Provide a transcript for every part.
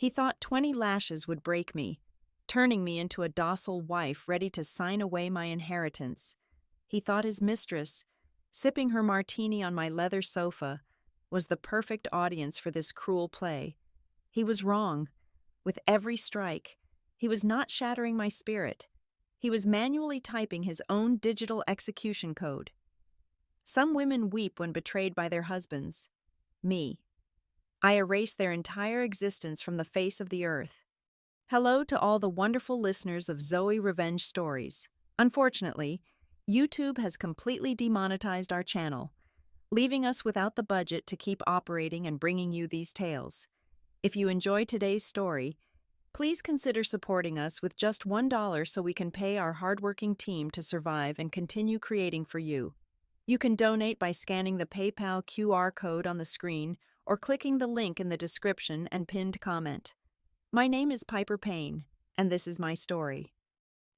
He thought 20 lashes would break me, turning me into a docile wife ready to sign away my inheritance. He thought his mistress, sipping her martini on my leather sofa, was the perfect audience for this cruel play. He was wrong. With every strike, he was not shattering my spirit. He was manually typing his own digital execution code. Some women weep when betrayed by their husbands. Me. I erase their entire existence from the face of the earth. Hello to all the wonderful listeners of Zoe Revenge Stories. Unfortunately, YouTube has completely demonetized our channel, leaving us without the budget to keep operating and bringing you these tales. If you enjoy today's story, please consider supporting us with just $1 so we can pay our hardworking team to survive and continue creating for you. You can donate by scanning the PayPal QR code on the screen or clicking the link in the description and pinned comment. My name is Piper Payne, and this is my story.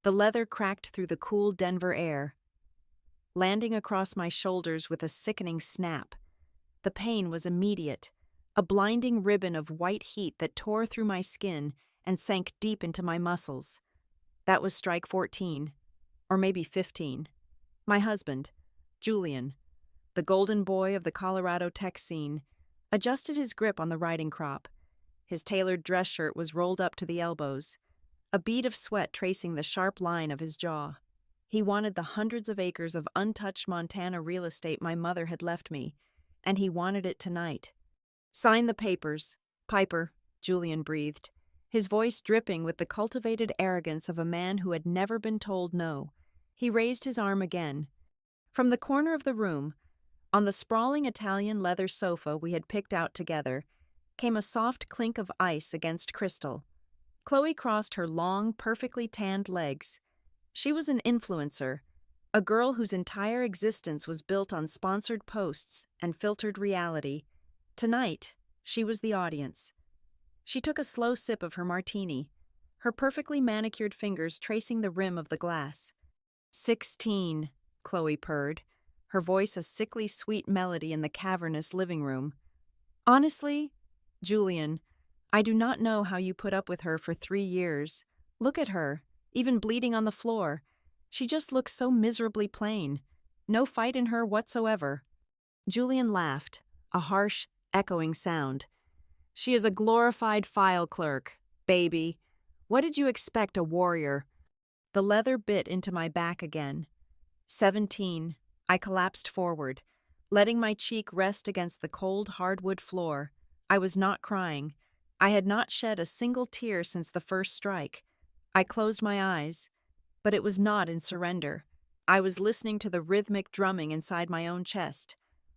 The leather cracked through the cool Denver air, landing across my shoulders with a sickening snap. The pain was immediate, a blinding ribbon of white heat that tore through my skin and sank deep into my muscles. That was strike 14, or maybe 15. My husband, Julian, the golden boy of the Colorado tech scene, adjusted his grip on the riding crop. His tailored dress shirt was rolled up to the elbows, a bead of sweat tracing the sharp line of his jaw. He wanted the hundreds of acres of untouched Montana real estate my mother had left me, and he wanted it tonight. "Sign the papers, Piper," Julian breathed, his voice dripping with the cultivated arrogance of a man who had never been told no. He raised his arm again. From the corner of the room, on the sprawling Italian leather sofa we had picked out together, came a soft clink of ice against crystal. Chloe crossed her long, perfectly tanned legs. She was an influencer, a girl whose entire existence was built on sponsored posts and filtered reality. Tonight, she was the audience. She took a slow sip of her martini, her perfectly manicured fingers tracing the rim of the glass. 16, Chloe purred, her voice a sickly sweet melody in the cavernous living room. Honestly, Julian, I do not know how you put up with her for 3 years. Look at her, even bleeding on the floor. She just looks so miserably plain. No fight in her whatsoever. Julian laughed, a harsh, echoing sound. She is a glorified file clerk, baby. What did you expect, a warrior? The leather bit into my back again. 17. I collapsed forward, letting my cheek rest against the cold hardwood floor. I was not crying. I had not shed a single tear since the first strike. I closed my eyes, but it was not in surrender. I was listening to the rhythmic drumming inside my own chest.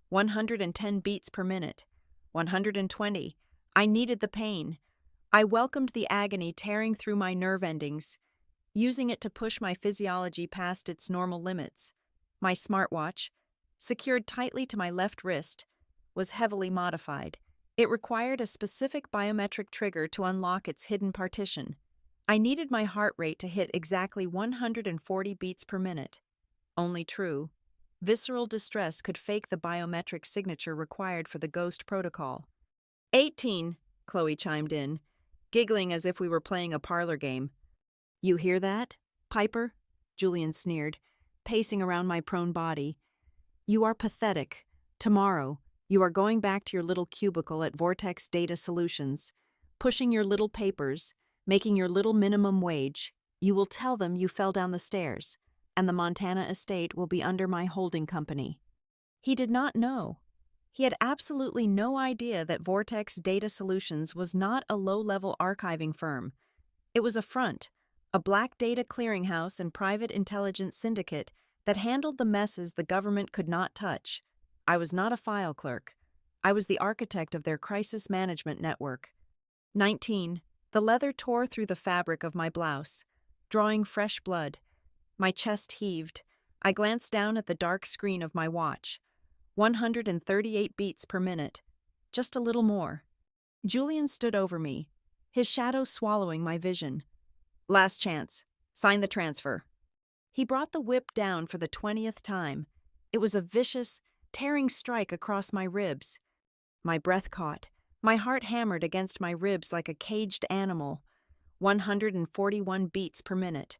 110 beats per minute. 120. I needed the pain. I welcomed the agony tearing through my nerve endings, using it to push my physiology past its normal limits. My smartwatch, secured tightly to my left wrist, was heavily modified. It required a specific biometric trigger to unlock its hidden partition. I needed my heart rate to hit exactly 140 beats per minute. Only true, visceral distress could fake the biometric signature required for the Ghost protocol. 18, Chloe chimed in, giggling as if we were playing a parlor game. You hear that, Piper? Julian sneered, pacing around my prone body. You are pathetic. Tomorrow, you are going back to your little cubicle at Vortex Data Solutions, pushing your little papers, making your little minimum wage. You will tell them you fell down the stairs, and the Montana estate will be under my holding company. He did not know. He had absolutely no idea that Vortex Data Solutions was not a low-level archiving firm. It was a front, a black data clearinghouse and private intelligence syndicate that handled the messes the government could not touch. I was not a file clerk. I was the architect of their crisis management network. 19. The leather tore through the fabric of my blouse, drawing fresh blood. My chest heaved. I glanced down at the dark screen of my watch. 138 beats per minute. Just a little more. Julian stood over me, his shadow swallowing my vision. Last chance. Sign the transfer. He brought the whip down for the 20th time. It was a vicious, tearing strike across my ribs. My breath caught. My heart hammered against my ribs like a caged animal, 141 beats per minute.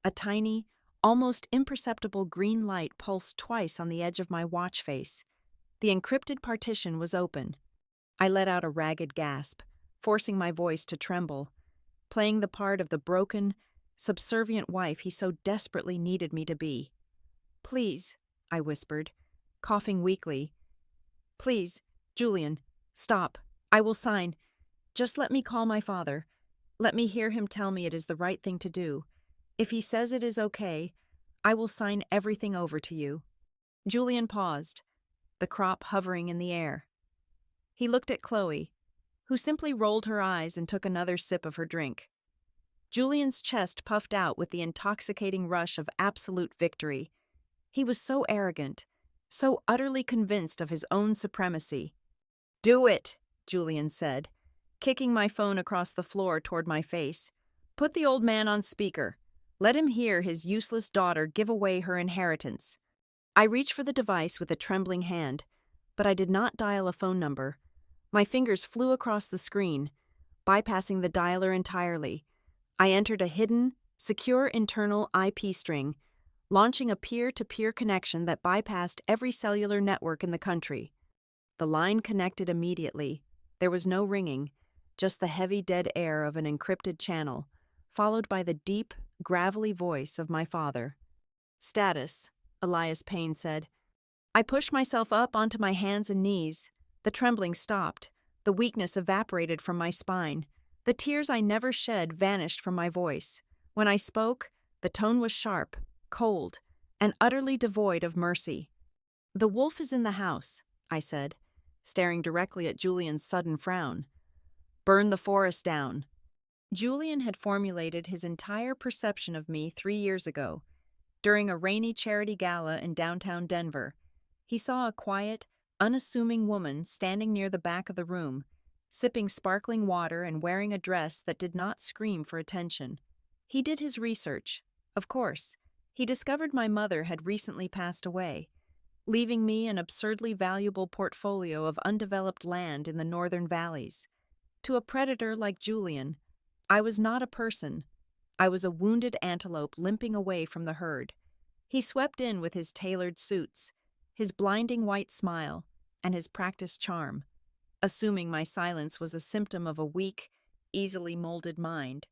A tiny, almost imperceptible green light pulsed twice on the edge of my watch face. The encrypted partition was open. I let out a ragged gasp, forcing my voice to tremble, playing the part of the broken, subservient wife he so desperately needed me to be. "Please," I whispered, coughing weakly. "Please, Julian, stop. I will sign. Just let me call my father. Let me hear him tell me it is the right thing to do. If he says it is okay, I will sign everything over to you." Julian paused, the crop hovering in the air. He looked at Chloe, who simply rolled her eyes and took another sip of her drink. Julian's chest puffed out with the intoxicating rush of absolute victory. He was so arrogant, so utterly convinced of his own supremacy. "Do it," Julian said, kicking my phone across the floor toward my face. "Put the old man on speaker. Let him hear his useless daughter give away her inheritance." I reached for the device with a trembling hand, but I did not dial a phone number. My fingers flew across the screen, bypassing the dialer entirely. I entered a hidden, secure internal IP string, launching a peer-to-peer connection that bypassed every cellular network in the country. The line connected immediately. There was no ringing, just the heavy dead air of an encrypted channel, followed by the deep, gravelly voice of my father. "Status," Elias Payne said. I pushed myself up onto my hands and knees. The trembling stopped. The weakness evaporated from my spine. The tears I never shed vanished from my voice. When I spoke, the tone was sharp, cold, and utterly devoid of mercy. "The wolf is in the house," I said, staring directly at Julian's sudden frown. "Burn the forest down." Julian had formulated his entire perception of me 3 years ago. During a rainy charity gala in downtown Denver, he saw a quiet, unassuming woman standing near the back of the room, sipping sparkling water and wearing a dress that did not scream for attention. He did his research. Of course, he discovered my mother had recently passed away, leaving me an absurdly valuable portfolio of undeveloped land in the northern valleys. To a predator like Julian, I was not a person. I was a wounded antelope limping away from the herd. He swept in with his tailored suits, his blinding white smile, and his practiced charm, assuming my silence was a symptom of a weak, easily molded mind.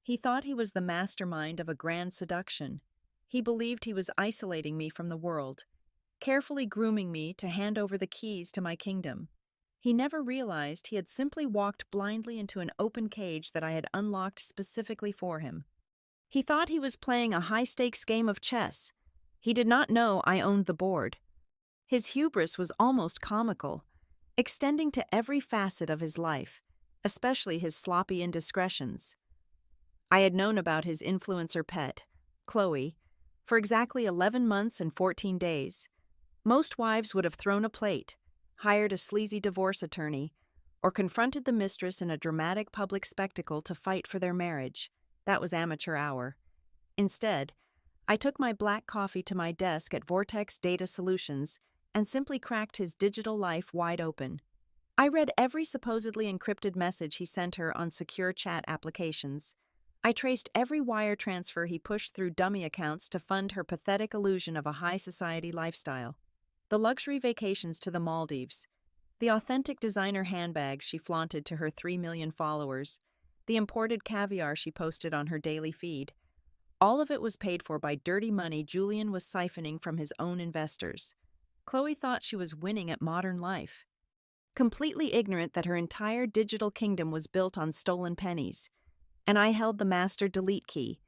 He thought he was the mastermind of a grand seduction. He believed he was isolating me from the world, carefully grooming me to hand over the keys to my kingdom. He never realized he had simply walked blindly into an open cage that I had unlocked specifically for him. He thought he was playing a high-stakes game of chess. He did not know I owned the board. His hubris was almost comical, extending to every facet of his life, especially his sloppy indiscretions. I had known about his influencer pet, Chloe, for exactly 11 months and 14 days. Most wives would have thrown a plate, hired a sleazy divorce attorney, or confronted the mistress in a dramatic public spectacle to fight for their marriage. That was amateur hour. Instead, I took my black coffee to my desk at Vortex Data Solutions and simply cracked his digital life wide open. I read every supposedly encrypted message he sent her on secure chat applications. I traced every wire transfer he pushed through dummy accounts to fund her pathetic illusion of a high society lifestyle. The luxury vacations to the Maldives, the authentic designer handbags she flaunted to her 3 million followers, the imported caviar she posted on her daily feed. All of it was paid for by dirty money Julian was siphoning from his own investors. Chloe thought she was winning at modern life, completely ignorant that her entire digital kingdom was built on stolen pennies. And I held the master delete key.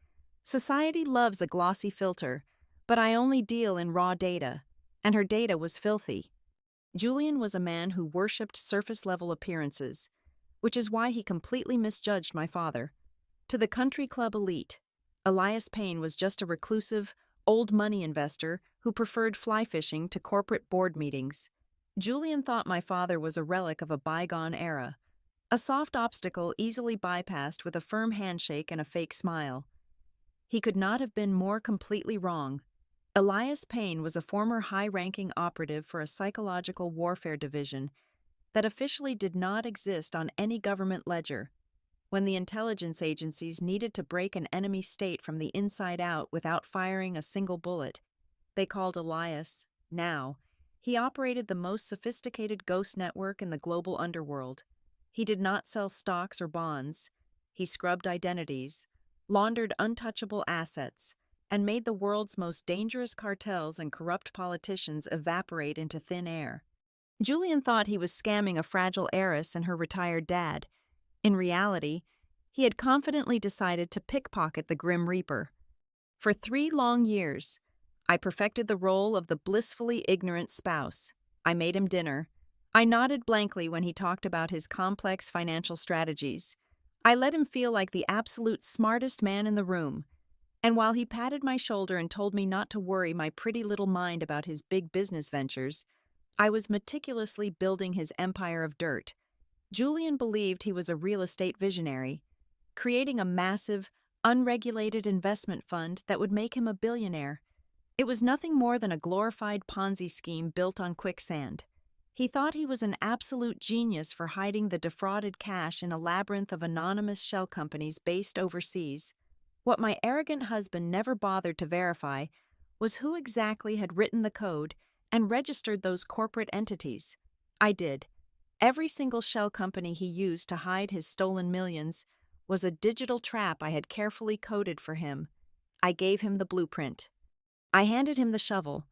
Society loves a glossy filter, but I only deal in raw data, and her data was filthy. Julian was a man who worshipped surface-level appearances, which is why he completely misjudged my father. To the country club elite, Elias Payne was just a reclusive, old money investor who preferred fly fishing to corporate board meetings. Julian thought my father was a relic of a bygone era, a soft obstacle easily bypassed with a firm handshake and a fake smile. He could not have been more completely wrong. Elias Payne was a former high-ranking operative for a psychological warfare division that officially did not exist on any government ledger. When the intelligence agencies needed to break an enemy state from the inside out without firing a single bullet, they called Elias. Now, he operated the most sophisticated ghost network in the global underworld. He did not sell stocks or bonds. He scrubbed identities, laundered untouchable assets, and made the world's most dangerous cartels and corrupt politicians evaporate into thin air. Julian thought he was scamming a fragile heiress and her retired dad. In reality, he had confidently decided to pickpocket the Grim Reaper. For 3 long years, I perfected the role of the blissfully ignorant spouse. I made him dinner. I nodded blankly when he talked about his complex financial strategies. I let him feel like the absolute smartest man in the room. And while he patted my shoulder and told me not to worry my pretty little mind about his big business ventures, I was meticulously building his empire of dirt. Julian believed he was a real estate visionary, creating a massive, unregulated investment fund that would make him a billionaire. It was nothing more than a glorified Ponzi scheme built on quicksand. He thought he was an absolute genius for hiding the defrauded cash in a labyrinth of anonymous shell companies based overseas. What my arrogant husband never bothered to verify was who exactly had written the code and registered those corporate entities. I did. Every single shell company he used to hide his stolen millions was a digital trap I had carefully coded for him. I gave him the blueprint. I handed him the shovel,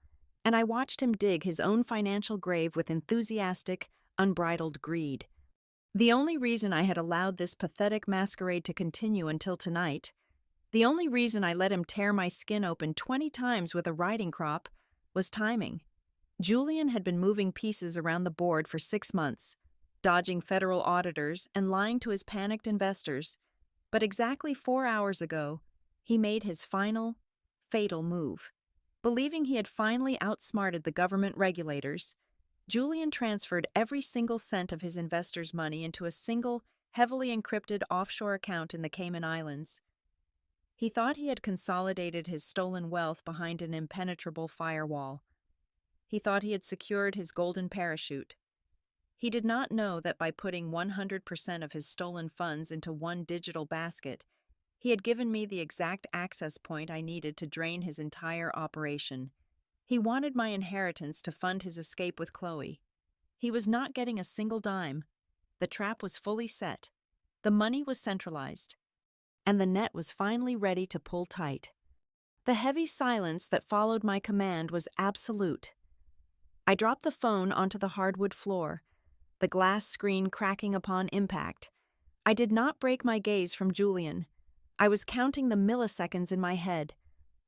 and I watched him dig his own financial grave with enthusiastic, unbridled greed. The only reason I had allowed this pathetic masquerade to continue until tonight, the only reason I let him tear my skin open 20 times with a riding crop, was timing. Julian had been moving pieces around the board for 6 months, dodging federal auditors and lying to his panicked investors. But exactly 4 hours ago, he made his final, fatal move. Believing he had finally outsmarted the government regulators, Julian transferred every single cent of his investors' money into a single, heavily encrypted offshore account in the Cayman Islands. He thought he had consolidated his stolen wealth behind an impenetrable firewall. He thought he had secured his golden parachute. He did not know that by putting 100% of his stolen funds into one digital basket, he had given me the exact access point I needed to drain his entire operation. He wanted my inheritance to fund his escape with Chloe. He was not getting a single dime. The trap was fully set. The money was centralized. And the net was finally ready to pull tight. The heavy silence that followed my command was absolute. I dropped the phone onto the hardwood floor, the glass screen cracking upon impact. I did not break my gaze from Julian. I was counting the milliseconds in my head.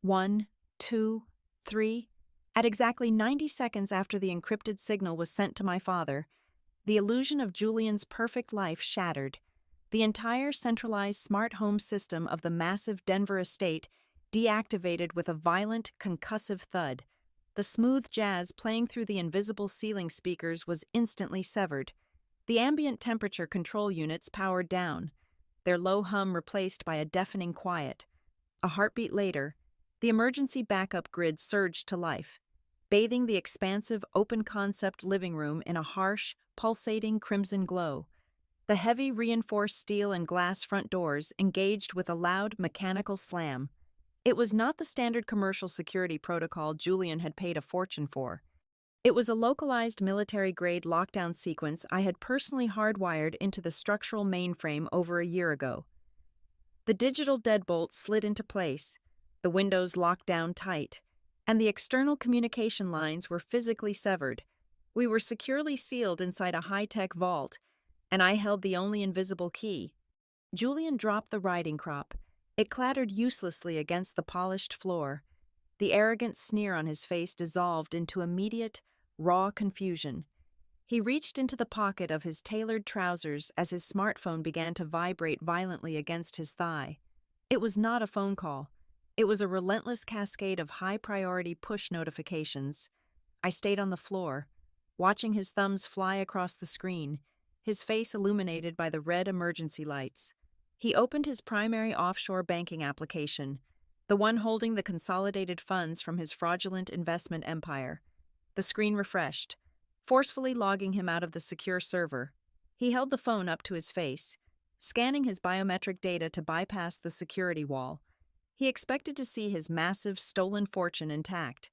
1, 2, 3. At exactly 90 seconds after the encrypted signal was sent to my father, the illusion of Julian's perfect life shattered. The entire centralized smart home system of the massive Denver estate deactivated with a violent, concussive thud. The smooth jazz playing through the invisible ceiling speakers was instantly severed. The ambient temperature control units powered down, their low hum replaced by a deafening quiet. A heartbeat later, the emergency backup grid surged to life, bathing the expansive, open-concept living room in a harsh, pulsating crimson glow. The heavy reinforced steel and glass front doors engaged with a loud mechanical slam. It was not the standard commercial security protocol Julian had paid a fortune for. It was a localized military-grade lockdown sequence I had personally hardwired into the structural mainframe over a year ago. The digital deadbolt slid into place, the windows locked down tight, and the external communication lines were physically severed. We were securely sealed inside a high-tech vault, and I held the only invisible key. Julian dropped the riding crop. It clattered uselessly against the polished floor. The arrogant sneer on his face dissolved into immediate, raw confusion. He reached into the pocket of his tailored trousers as his smartphone began to vibrate violently against his thigh. It was not a phone call. It was a relentless cascade of high-priority push notifications. I stayed on the floor, watching his thumbs fly across the screen, his face illuminated by the red emergency lights. He opened his primary offshore banking application, the one holding the consolidated funds from his fraudulent investment empire. The screen refreshed. forcefully logging him out of the secure server. He held the phone up to his face, scanning his biometric data to bypass the security wall. He expected to see his massive stolen fortune intact.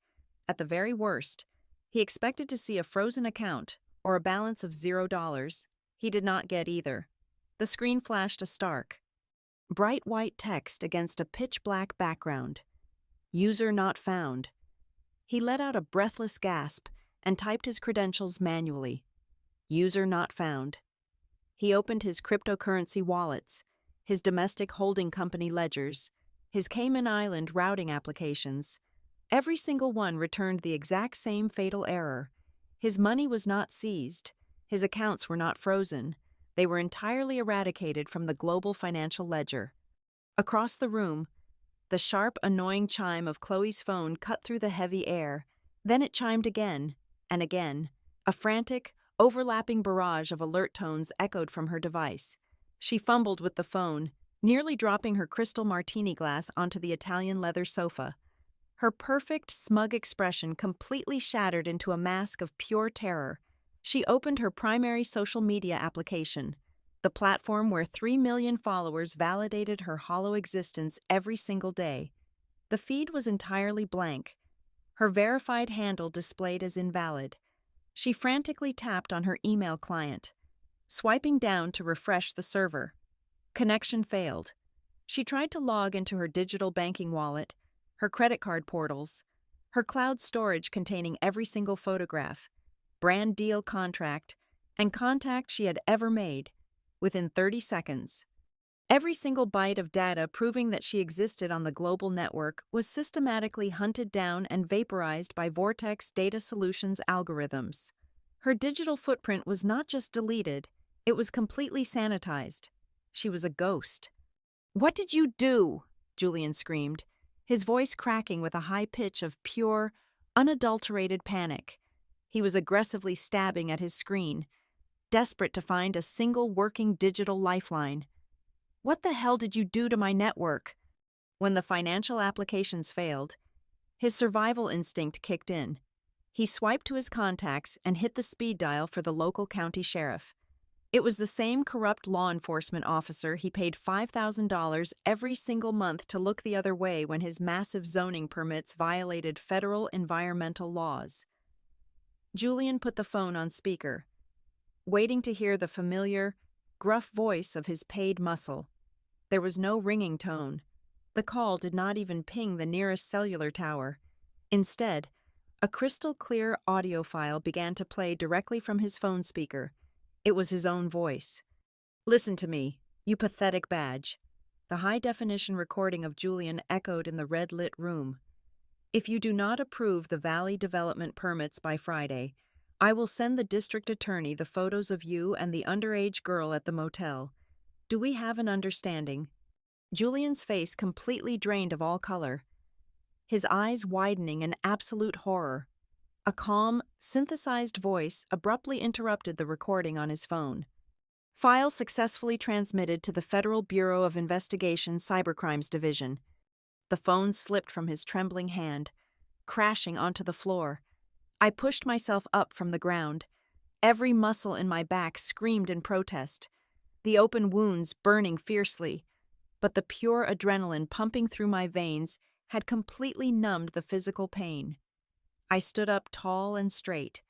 At the very worst, he expected to see a frozen account or a balance of $0. He did not get either. The screen flashed a stark, bright white text against a pitch-black background. User not found. He let out a breathless gasp and typed his credentials manually. User not found. He opened his cryptocurrency wallets, his domestic holding company ledgers, his Cayman Island routing applications. Every single one returned the exact same fatal error. His money was not seized. His accounts were not frozen. They were entirely eradicated from the global financial ledger. Across the room, the sharp, annoying chime of Chloe's phone cut through the heavy air. Then it chimed again and again. A frantic, overlapping barrage of alert tones echoed from her device. She fumbled with the phone, nearly dropping her crystal martini glass onto the Italian leather sofa. Her perfect, smug expression completely shattered into a mask of pure terror. She opened her primary social media application, the platform where 3 million followers validated her hollow existence every single day. The feed was entirely blank, her verified handle displayed as invalid. She frantically tapped on her email client, swiping down to refresh the server. Connection failed. She tried to log into her digital banking wallet, her credit card portals, her cloud storage containing every single photograph, brand deal contract, and contact she had ever made, within 30 seconds. Every single byte of data proving that she existed on the global network was systematically hunted down and vaporized by Vortex Data Solutions algorithms. Her digital footprint was not just deleted, it was completely sanitized. She was a ghost. "What did you do?" Julian screamed, his voice cracking with a high pitch of pure, unadulterated panic. He was aggressively stabbing at his screen, desperate to find a single working digital lifeline. "What the hell did you do to my network?" When the financial applications failed, his survival instinct kicked in. He swiped to his contacts and hit the speed dial for the local county sheriff. It was the same corrupt law enforcement officer he paid $5,000 every single month to look the other way when his massive zoning permits violated federal environmental laws. Julian put the phone on speaker, waiting to hear the familiar, gruff voice of his paid muscle. There was no ringing tone. The call did not even ping the nearest cellular tower. Instead, a crystal-clear audio file began to play directly from his phone speaker. It was his own voice. "Listen to me, you pathetic badge." The high-definition recording of Julian echoed in the red-lit room. "If you do not approve the Valley development permits by Friday, I will send the district attorney the photos of you and the underage girl at the motel. Do we have an understanding?" Julian's face completely drained of all color, his eyes widening in absolute horror. A calm, synthesized voice abruptly interrupted the recording on his phone. "File successfully transmitted to the Federal Bureau of Investigation Cybercrimes Division." The phone slipped from his trembling hand, crashing onto the floor. I pushed myself up from the ground. Every muscle in my back screamed in protest, the open wounds burning fiercely, but the pure adrenaline pumping through my veins had completely numbed the physical pain. I stood up tall and straight,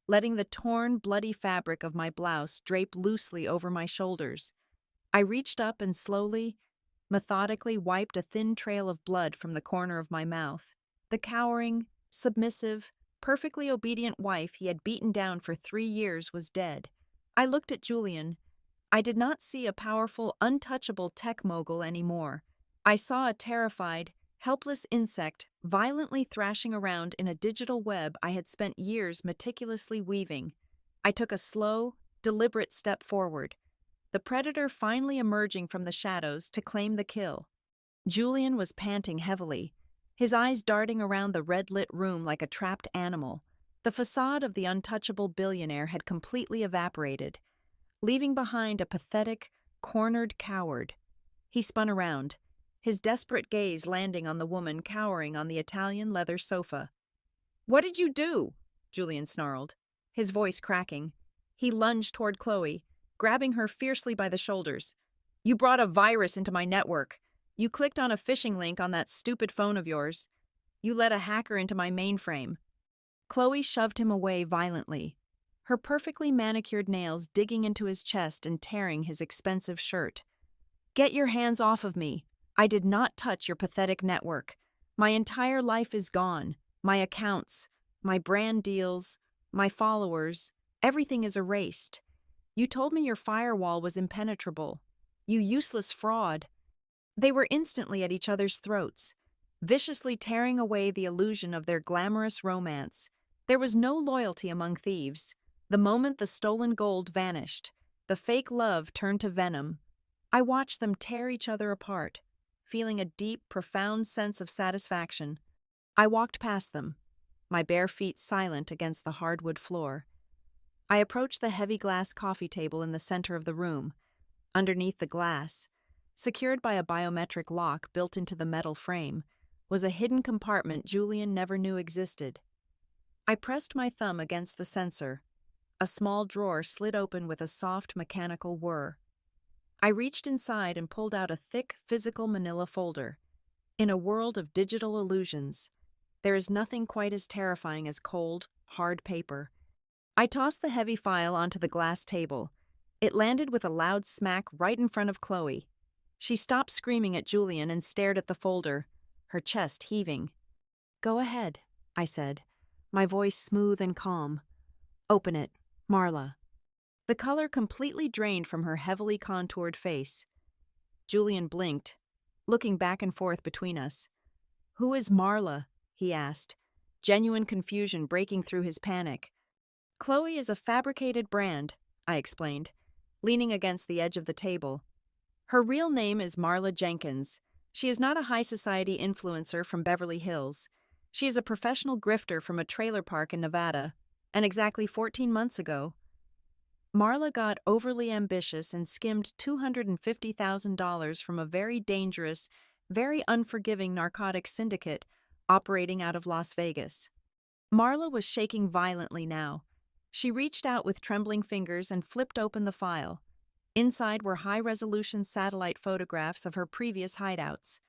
letting the torn, bloody fabric of my blouse drape loosely over my shoulders. I reached up and slowly, methodically wiped a thin trail of blood from the corner of my mouth. The cowering, submissive, perfectly obedient wife he had beaten down for 3 years was dead. I looked at Julian. I did not see a powerful, untouchable tech mogul anymore. I saw a terrified, helpless insect violently thrashing around in a digital web I had spent years meticulously weaving. I took a slow, deliberate step forward, the predator finally emerging from the shadows to claim the kill. Julian was panting heavily, his eyes darting around the red-lit room like a trapped animal. The facade of the untouchable billionaire had completely evaporated, leaving behind a pathetic, cornered coward. He spun around, his desperate gaze landing on the woman cowering on the Italian leather sofa. "What did you do?" Julian snarled, his voice cracking. He lunged toward Chloe, grabbing her fiercely by the shoulders. "You brought a virus into my network. You clicked on a phishing link on that stupid phone of yours. You let a hacker into my mainframe." Chloe shoved him away violently, her perfectly manicured nails digging into his chest and tearing his expensive shirt. "Get your hands off of me. I did not touch your pathetic network. My entire life is gone. My accounts, my brand deals, my followers, everything is erased. You told me your firewall was impenetrable. You useless fraud." They were instantly at each other's throats, viciously tearing away the illusion of their glamorous romance. There was no loyalty among thieves. The moment the stolen gold vanished, the fake love turned to venom. I watched them tear each other apart, feeling a deep, profound sense of satisfaction. I walked past them, my bare feet silent against the hardwood floor. I approached the heavy glass coffee table in the center of the room. Underneath the glass, secured by a biometric lock built into the metal frame, was a hidden compartment Julian never knew existed. I pressed my thumb against the sensor. A small drawer slid open with a soft mechanical whir. I reached inside and pulled out a thick, physical manila folder. In a world of digital illusions, there is nothing quite as terrifying as cold, hard paper. I tossed the heavy file onto the glass table. It landed with a loud smack right in front of Chloe. She stopped screaming at Julian and stared at the folder, her chest heaving. "Go ahead," I said, my voice smooth and calm. "Open it, Marla." The color completely drained from her heavily contoured face. Julian blinked, looking back and forth between us. "Who is Marla?" he asked, genuine confusion breaking through his panic. "Chloe is a fabricated brand," I explained, leaning against the edge of the table. "Her real name is Marla Jenkins. She is not a high society influencer from Beverly Hills. She is a professional grifter from a trailer park in Nevada, and exactly 14 months ago, Marla got overly ambitious and skimmed $250,000 from a very dangerous, very unforgiving narcotics syndicate operating out of Las Vegas." Marla was shaking violently now. She reached out with trembling fingers and flipped open the file. Inside were high-resolution satellite photographs of her previous hideouts,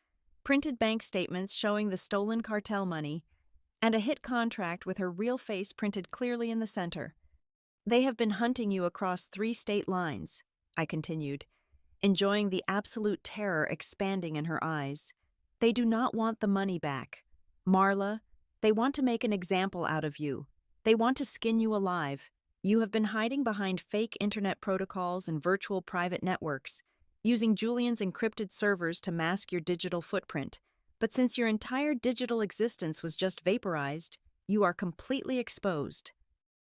printed bank statements showing the stolen cartel money, and a hit contract with her real face printed clearly in the center. "They have been hunting you across 3 state lines," I continued, enjoying the absolute terror expanding in her eyes. "They do not want the money back. Marla, they want to make an example out of you. They want to skin you alive. You have been hiding behind fake internet protocols and virtual private networks, using Julian's encrypted servers to mask your digital footprint. But since your entire digital existence was just vaporized, you are completely exposed."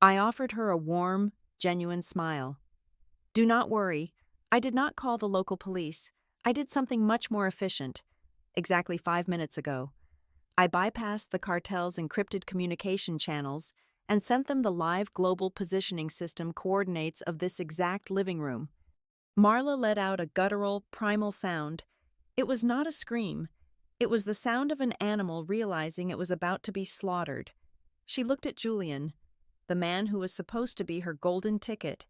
I offered her a warm, genuine smile. "Do not worry. I did not call the local police. I did something much more efficient. Exactly 5 minutes ago, I bypassed the cartel's encrypted communication channels and sent them the live global positioning system coordinates of this exact living room." Marla let out a guttural, primal sound. It was not a scream. It was the sound of an animal realizing it was about to be slaughtered. She looked at Julian, the man who was supposed to be her golden ticket.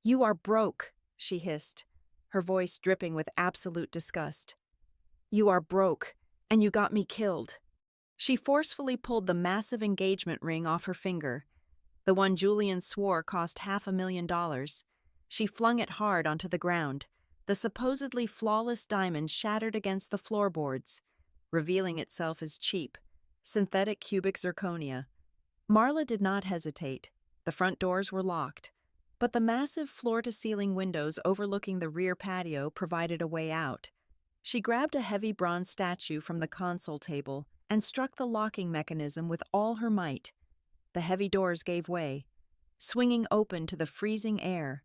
"You are broke," she hissed, her voice dripping with absolute disgust. "You are broke, and you got me killed." She forcefully pulled the massive engagement ring off her finger, the one Julian swore cost $500,000. She flung it hard onto the ground. The supposedly flawless diamond shattered against the floorboards, revealing itself as cheap, synthetic cubic zirconia. Marla did not hesitate. The front doors were locked, but the massive floor-to-ceiling windows overlooking the rear patio provided a way out. She grabbed a heavy bronze statue from the console table and struck the locking mechanism with all her might. The heavy doors gave way, swinging open to the freezing air.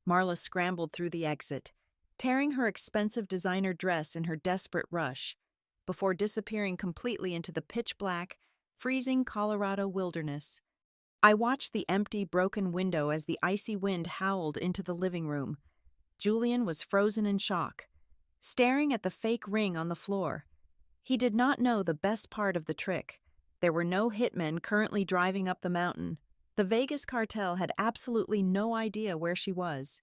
Marla scrambled through the exit, tearing her expensive designer dress in her desperate rush, before disappearing completely into the pitch-black, freezing Colorado wilderness. I watched the empty, broken window as the icy wind howled into the living room. Julian was frozen in shock, staring at the fake ring on the floor. He did not know the best part of the trick. There were no hitmen currently driving up the mountain. The Vegas cartel had absolutely no idea where she was.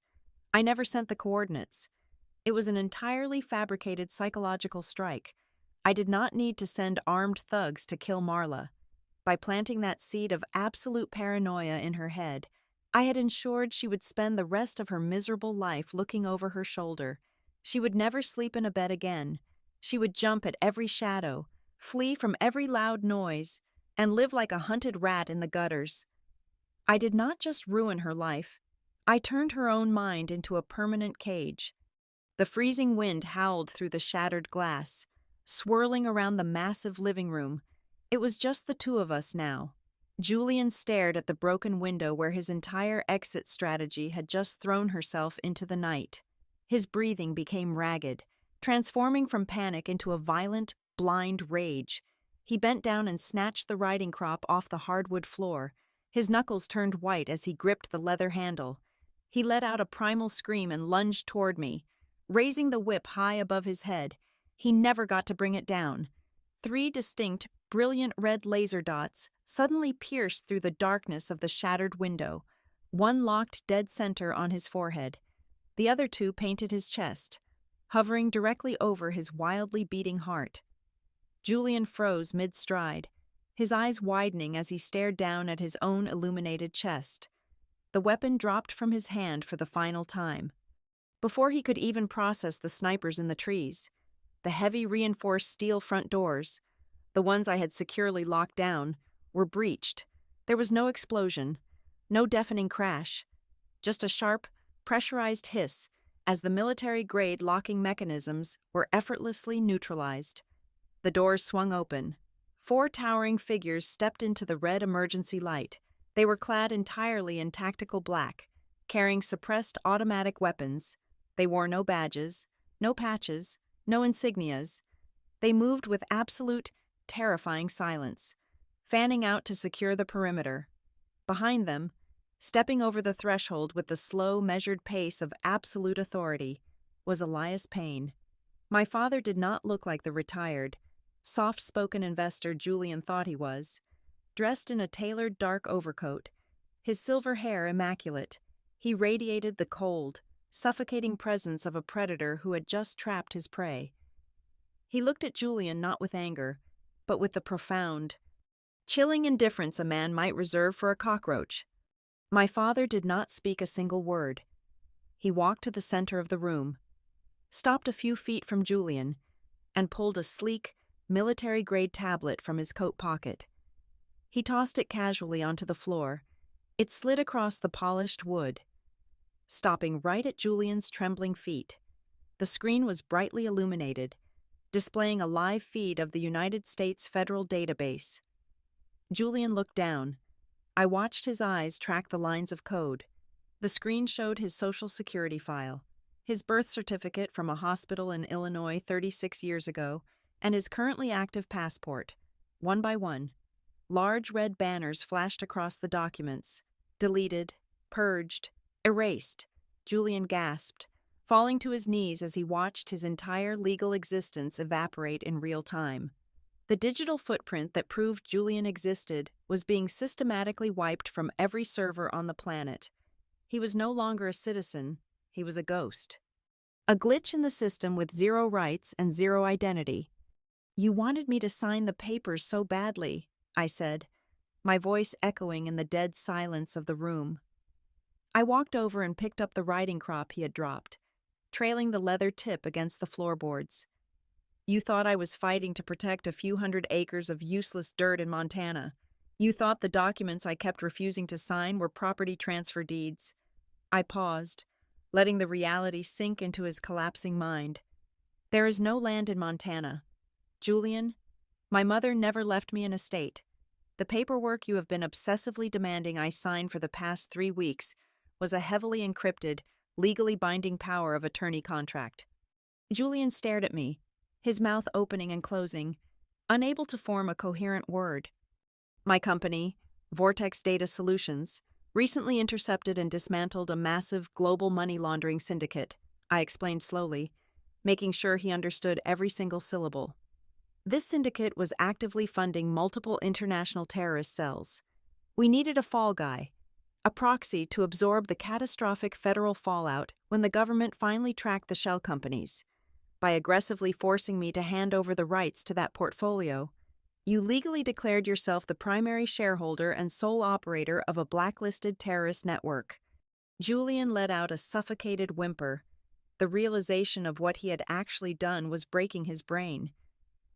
I never sent the coordinates. It was an entirely fabricated psychological strike. I did not need to send armed thugs to kill Marla. By planting that seed of absolute paranoia in her head, I had ensured she would spend the rest of her miserable life looking over her shoulder. She would never sleep in a bed again. She would jump at every shadow, flee from every loud noise, and live like a hunted rat in the gutters. I did not just ruin her life. I turned her own mind into a permanent cage. The freezing wind howled through the shattered glass, swirling around the massive living room. It was just the two of us now. Julian stared at the broken window where his entire exit strategy had just thrown herself into the night. His breathing became ragged, transforming from panic into a violent, blind rage. He bent down and snatched the riding crop off the hardwood floor. His knuckles turned white as he gripped the leather handle. He let out a primal scream and lunged toward me, raising the whip high above his head. He never got to bring it down. 3 distinct, brilliant red laser dots suddenly pierced through the darkness of the shattered window. One locked dead center on his forehead. The other 2 painted his chest, hovering directly over his wildly beating heart. Julian froze mid-stride, his eyes widening as he stared down at his own illuminated chest. The weapon dropped from his hand for the final time. Before he could even process the snipers in the trees, the heavy reinforced steel front doors, the ones I had securely locked down, were breached. There was no explosion, no deafening crash, just a sharp, pressurized hiss as the military-grade locking mechanisms were effortlessly neutralized. The doors swung open. 4 towering figures stepped into the red emergency light. They were clad entirely in tactical black, carrying suppressed automatic weapons. They wore no badges, no patches, no insignias. They moved with absolute, terrifying silence, fanning out to secure the perimeter. Behind them, stepping over the threshold with the slow, measured pace of absolute authority, was Elias Payne. My father did not look like the retired, soft-spoken investor Julian thought he was. Dressed in a tailored dark overcoat, his silver hair immaculate, he radiated the cold, suffocating presence of a predator who had just trapped his prey. He looked at Julian not with anger, but with the profound, chilling indifference a man might reserve for a cockroach. My father did not speak a single word. He walked to the center of the room, stopped a few feet from Julian, and pulled a sleek, military-grade tablet from his coat pocket. He tossed it casually onto the floor. It slid across the polished wood, stopping right at Julian's trembling feet. The screen was brightly illuminated, displaying a live feed of the United States Federal Database. Julian looked down. I watched his eyes track the lines of code. The screen showed his Social Security file, his birth certificate from a hospital in Illinois 36 years ago, and his currently active passport. One by one, large red banners flashed across the documents. Deleted, purged, erased. Julian gasped, falling to his knees as he watched his entire legal existence evaporate in real time. The digital footprint that proved Julian existed was being systematically wiped from every server on the planet. He was no longer a citizen, he was a ghost. A glitch in the system with 0 rights and 0 identity. "You wanted me to sign the papers so badly," I said, my voice echoing in the dead silence of the room. I walked over and picked up the riding crop he had dropped, trailing the leather tip against the floorboards. "You thought I was fighting to protect a few hundred acres of useless dirt in Montana. You thought the documents I kept refusing to sign were property transfer deeds." I paused, letting the reality sink into his collapsing mind. "There is no land in Montana. Julian, my mother never left me an estate. The paperwork you have been obsessively demanding I sign for the past 3 weeks was a heavily encrypted, legally binding power of attorney contract." Julian stared at me, his mouth opening and closing, unable to form a coherent word. "My company, Vortex Data Solutions, recently intercepted and dismantled a massive global money laundering syndicate," I explained slowly, making sure he understood every single syllable. This syndicate was actively funding multiple international terrorist cells. We needed a fall guy, a proxy to absorb the catastrophic federal fallout when the government finally tracked the shell companies. By aggressively forcing me to hand over the rights to that portfolio, you legally declared yourself the primary shareholder and sole operator of a blacklisted terrorist network. Julian let out a suffocated whimper. The realization of what he had actually done was breaking his brain.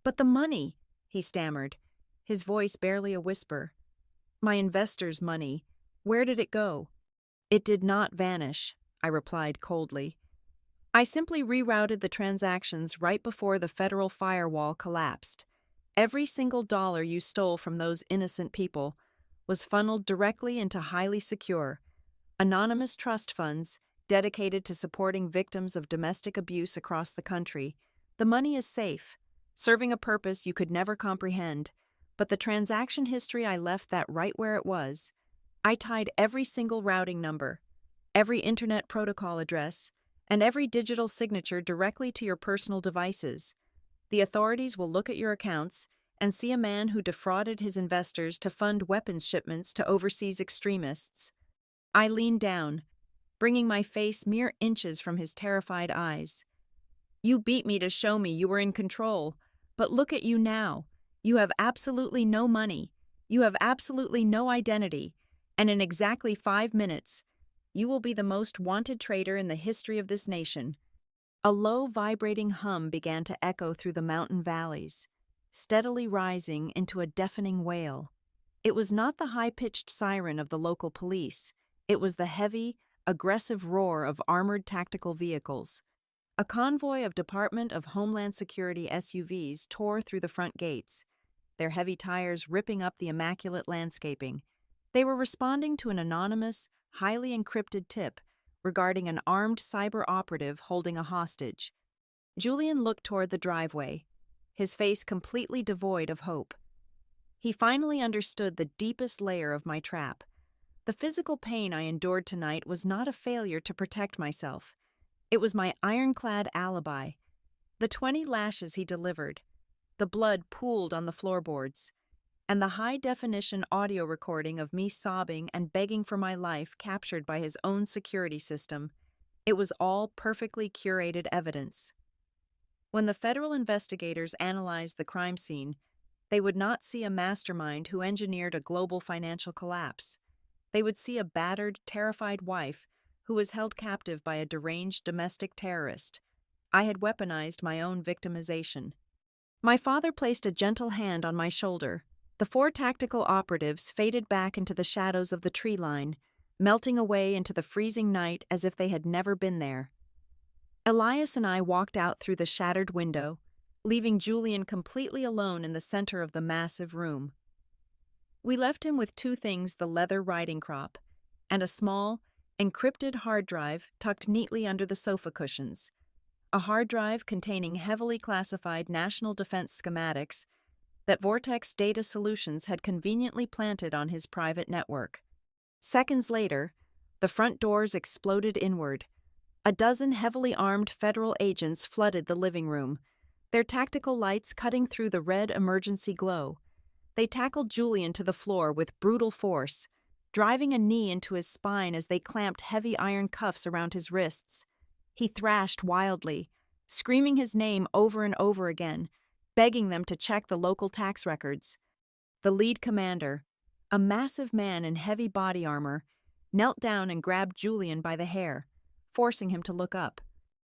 "But the money," he stammered, his voice barely a whisper. "My investors' money. Where did it go?" "It did not vanish," I replied coldly. "I simply rerouted the transactions right before the federal firewall collapsed. Every single dollar you stole from those innocent people was funneled directly into highly secure, anonymous trust funds dedicated to supporting victims of domestic abuse across the country. The money is safe, serving a purpose you could never comprehend, but the transaction history I left that right where it was. I tied every single routing number, every internet protocol address, and every digital signature directly to your personal devices. The authorities will look at your accounts and see a man who defrauded his investors to fund weapons shipments to overseas extremists." I leaned down, bringing my face mere inches from his terrified eyes. "You beat me to show me you were in control, but look at you now. You have absolutely no money, you have absolutely no identity, and in exactly 5 minutes, you will be the most wanted traitor in the history of this nation." A low, vibrating hum began to echo through the mountain valleys, steadily rising into a deafening wail. It was not the high-pitched siren of the local police. It was the heavy, aggressive roar of armored tactical vehicles. A convoy of Department of Homeland Security SUVs tore through the front gates, their heavy tires ripping up the immaculate landscaping. They were responding to an anonymous, highly encrypted tip regarding an armed cyber operative holding a hostage. Julian looked toward the driveway, his face completely devoid of hope. He finally understood the deepest layer of my trap. The physical pain I endured tonight was not a failure to protect myself. It was my ironclad alibi. The 20 lashes he delivered, the blood pooled on the floorboards, and the high-definition audio recording of me sobbing and begging for my life captured by his own security system. It was all perfectly curated evidence. When the federal investigators analyzed the crime scene, they would not see a mastermind who engineered a global financial collapse. They would see a battered, terrified wife who was held captive by a deranged domestic terrorist. I had weaponized my own victimization. My father placed a gentle hand on my shoulder. The 4 tactical operatives faded back into the shadows of the tree line, melting away into the freezing night as if they had never been there. Elias and I walked out through the shattered window, leaving Julian completely alone in the center of the massive room. We left him with 2 things: the leather riding crop and a small, encrypted hard drive tucked neatly under the sofa cushions. A hard drive containing heavily classified national defense schematics that Vortex Data Solutions had conveniently planted on his private network. Seconds later, the front doors exploded inward. A dozen heavily armed federal agents flooded the living room, their tactical lights cutting through the red emergency glow. They tackled Julian to the floor with brutal force, driving a knee into his spine as they clamped heavy iron cuffs around his wrists. He thrashed wildly, screaming his name over and over again, begging them to check the local tax records. The lead commander, a massive man in heavy body armor, knelt down and grabbed Julian by the hair, forcing him to look up.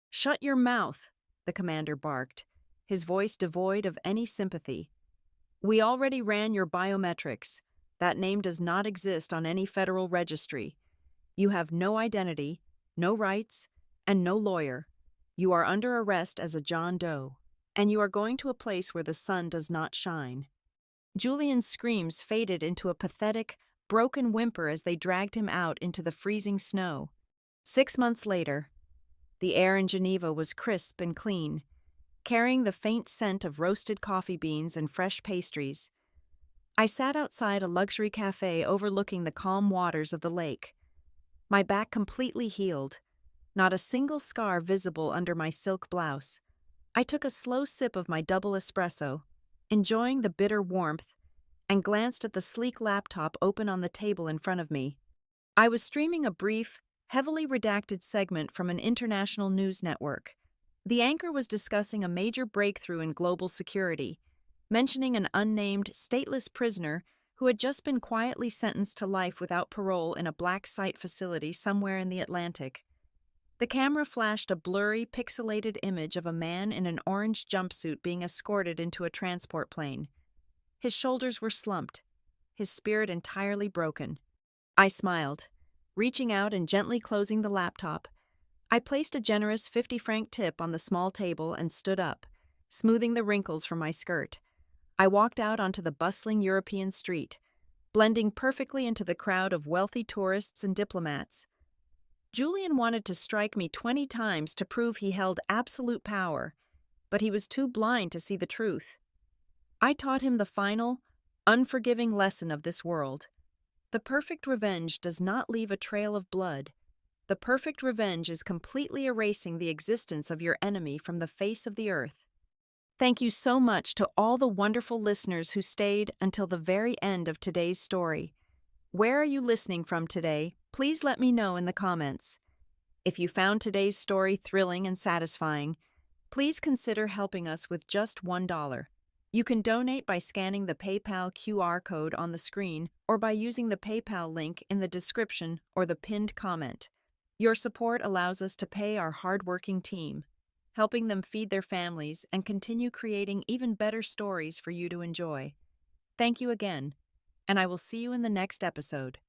"Shut your mouth," the commander barked, his voice devoid of any sympathy. "We already ran your biometrics. That name does not exist on any federal registry. You have no identity, no rights, and no lawyer. You are under arrest as a John Doe, and you are going to a place where the sun does not shine." Julian's screams faded into a pathetic, broken whimper as they dragged him out into the freezing snow. 6 months later, the air in Geneva was crisp and clean, carrying the faint scent of roasted coffee beans and fresh pastries. I sat outside a luxury cafe overlooking the calm waters of the lake. My back completely healed, not a single scar visible under my silk blouse. I took a slow sip of my double espresso, enjoying the bitter warmth and glanced at the sleek laptop open on the table in front of me. I was streaming a brief, heavily redacted segment from an international news network. The anchor was discussing a major breakthrough in global security, mentioning an unnamed, stateless prisoner who had just been quietly sentenced to life without parole in a black site facility somewhere in the Atlantic. The camera flashed a blurry, pixelated image of a man in an orange jumpsuit being escorted into a transport plane. His shoulders were slumped, his spirit entirely broken. I smiled, reaching out and gently closing the laptop. I placed a generous 50-franc tip on the small table and stood up, smoothing the wrinkles from my skirt. I walked out onto the bustling European street, blending perfectly into the crowd of wealthy tourists and diplomats. Julian wanted to strike me 20 times to prove he held absolute power, but he was too blind to see the truth. I taught him the final, unforgiving lesson of this world. The perfect revenge does not leave a trail of blood. The perfect revenge is completely erasing the existence of your enemy from the face of the earth. Thank you so much to all the wonderful listeners who stayed until the very end of today's story. Where are you listening from today? Please let me know in the comments. If you found today's story thrilling and satisfying, please consider helping us with just $1. You can donate by scanning the PayPal QR code on the screen or by using the PayPal link in the description or the pinned comment. Your support allows us to pay our hardworking team, helping them feed their families and continue creating even better stories for you to enjoy. Thank you again, and I will see you in the next episode.